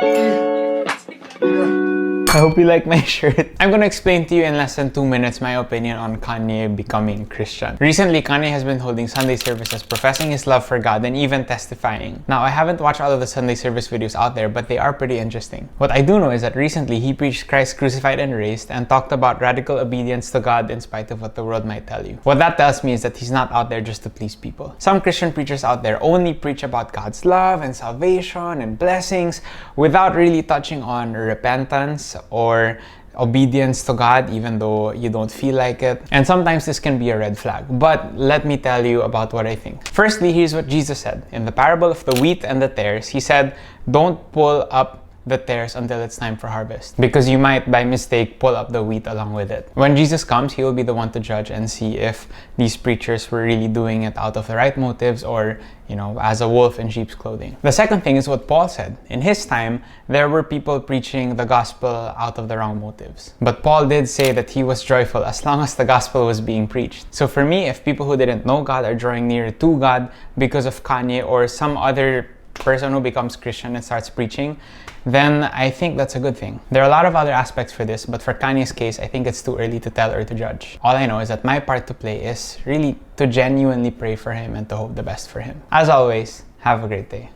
I hope you like my shirt. I'm gonna explain to you in less than 2 minutes my opinion on Kanye becoming Christian. Recently, Kanye has been holding Sunday services, professing his love for God and even testifying. Now, I haven't watched all of the Sunday service videos out there, but they are pretty interesting. What I do know is that recently he preached Christ crucified and raised and talked about radical obedience to God in spite of what the world might tell you. What that tells me is that he's not out there just to please people. Some Christian preachers out there only preach about God's love and salvation and blessings without really touching on repentance or obedience to God, even though you don't feel like it. And sometimes this can be a red flag. But let me tell you about what I think. Firstly, here's what Jesus said. In the parable of the wheat and the tares, he said, don't pull up the tares until it's time for harvest, because you might by mistake pull up the wheat along with it. When Jesus comes, he will be the one to judge and see if these preachers were really doing it out of the right motives or, as a wolf in sheep's clothing. The second thing is what Paul said. In his time, there were people preaching the gospel out of the wrong motives. But Paul did say that he was joyful as long as the gospel was being preached. So for me, if people who didn't know God are drawing nearer to God because of Kanye or some other person who becomes Christian and starts preaching, then I think that's a good thing. There are a lot of other aspects for this, but for Kanye's case, I think it's too early to tell or to judge. All I know is that my part to play is really to genuinely pray for him and to hope the best for him. As always, have a great day.